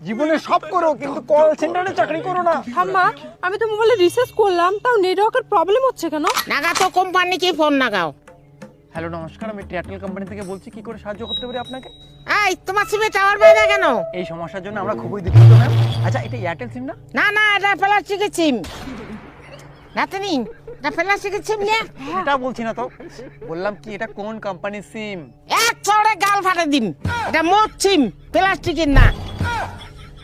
জীবনে সব করো কিন্তু কল সেন্টারে চাকরি করো না। ঠাম্মা, আমি তো মোবাইলে রিসার্চ করলাম, তাও নেটওয়ার্কের প্রবলেম হচ্ছে কেন? নাগা তো কোম্পানিকে ফোন লাগাও। হ্যালো নমস্কার, আমি এয়ারটেল কোম্পানি থেকে বলছি, কি করে সাহায্য করতে পারি আপনাকে? এই তোমার সিমে টাওয়ার বাইরে কেন? এই সমস্যার জন্য আমরা খুবই দুঃখিত ম্যাম। আচ্ছা, এটা এয়ারটেল সিম না? না না, এটা প্লাস্টিকের সিম। নাতনি, এটা প্লাস্টিকের সিম নিয়ে এটা বলছি না তো, বললাম কি এটা কোন কোম্পানির সিম? এক চড়ে গাল ফাটে দিন। এটা মোট সিম, প্লাস্টিকের না।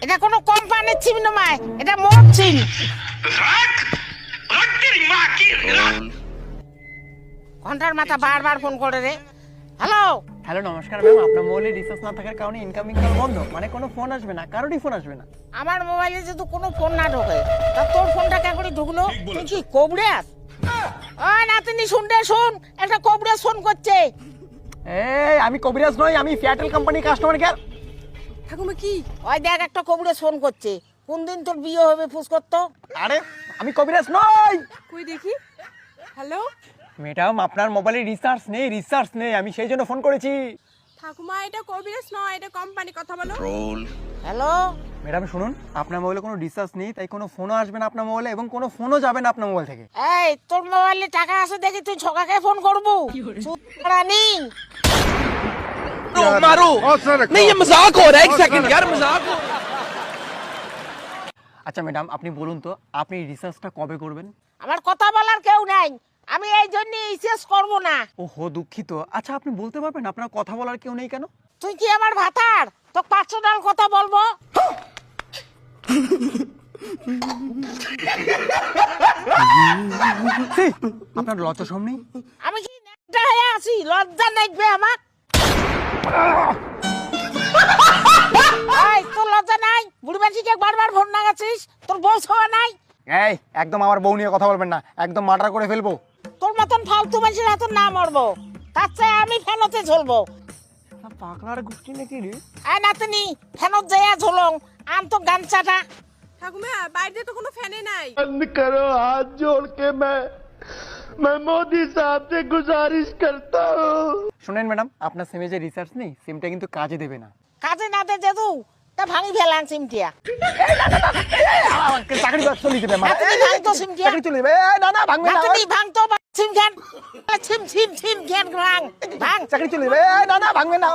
এটা কোনো কোম্পানির সিম নয়, এটা মোট সিম। ঘন্টার মাথা বারবার ফোন করে রে। হ্যালো, হ্যালো নমস্কার ম্যাম, আপনার মোবাইলে রিচার্জ না থাকার কারণে ইনকামিং কল বন্ধ, মানে কোনো ফোন আসবে না, কারোরই ফোন আসবে না। আমার মোবাইলে যদি কোনো ফোন না ঢোকে, তা তোর ফোনটা কে করে ঢুকলো? তুই কি কবড়াস? ওই নাতনি শুনতে শোন, একটা কবড়াস ফোন করছে। এই আমি কবিরাজ নই, আমি এয়ারটেল কোম্পানি কাস্টমার কেয়ার। ঠাকুমা কি? ওই দেখ একটা কবড়াস ফোন করছে। কোন দিন তোর বিয়ে হবে ফুস করতো? আরে আমি কবিরাজ নই কই দেখি। হ্যালো ম্যাডাম, আপনার মোবাইলে রিচার্জ নেই, আমি সেই জন্য ফোন করেছি। ঠাকুমা, এটা কবিরাজ নয়, এটা কোম্পানি, কথা বলো। হ্যালো, ম্যাডাম শুনুন, আপনার মোবাইলে কোনো রিচার্জ নেই, তাই কোনো ফোনও আসবে না আপনার মোবাইলে, এবং কোনো ফোনও যাবে না আপনার মোবাইল থেকে। এই তোর মোবাইলে টাকা আছে দেখি তুই ছকাকে ফোন করবো? রানি मारो नहीं, ये मजाक हो रहा है। एक सेकंड यार, मजाक हो। আচ্ছা ম্যাডাম, আপনি বলুন তো, আপনি রিচার্জটা কবে করবেন? আমার কথা বলার কেউ নাই, আমি এই জন্য রিচার্জ করবো না। ওহো দুঃখিত। আচ্ছা আপনি বলতে পারবেন আপনার কথা বলার কেউ নেই কেন? তুই কি আমার ভাতার তো পার্সোনাল কথা বলবো? ছি, আপনার লজ্জা শরম নেই? আমি কি নেকটা হয়ে আছি? লজ্জা নাইবে আমার? এই তোর লজ্জা নাই? বুড়ি মাঝিকে বারবার ফোন লাগাচ্ছিস, তোর বউ হওয়া নাই? এই একদম আমার বউ নিয়ে কথা বলবেন না, একদম মার্ডার করে ফেলবো। তোর মতন ফালতু মানুষের হাতে না মরবো, তার চেয়ে আমি ফেনতে ঝুলবো। পাগলার গোষ্ঠী নাকি রে? এই নাতনি, ফেনত যাইয়া ঝুলং, আন তো গামছাটা। ঠাকুমা, বাইরে তো কোনো ফ্যানে নাই। बंद करो, हाथ जोड़ के मैं मोदी साहब से गुजारिश करता हूँ। শুনেন ম্যাডাম, আপনার সিমে যে রিচার্জ নেই, সিমটা কিন্তু কাজে দেবে না। কাজে না দে যেদু, তা ভাঙি ফেলান সিমটিয়া। চাকরি চলে যাবে, নাতনি ভাঙতো সিমটিয়া। চাকরি চলে যাবে। না না ভাঙবে না, নাতনি ভাঙতো সিম খান। সিম খান ভাঙ। চাকরি চলে যাবে। না না ভাঙবে না।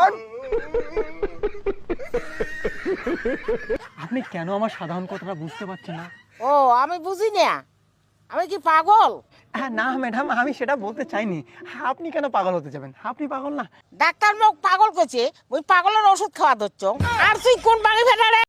আপনি কেন আমার সাধারণ কথাটা বুঝতে পারছেন না? ও আমি বুঝি না, আমি কি পাগল? হ্যাঁ না ম্যাডাম, আমি সেটা বলতে চাইনি। আপনি কেন পাগল হতে যাবেন? আপনি পাগল না। ডাক্তার মোক পাগল করছে, ওই পাগলের ওষুধ খাওয়া দিচ্ছ। আর তুই কোন ভাঙি ফেটা রে?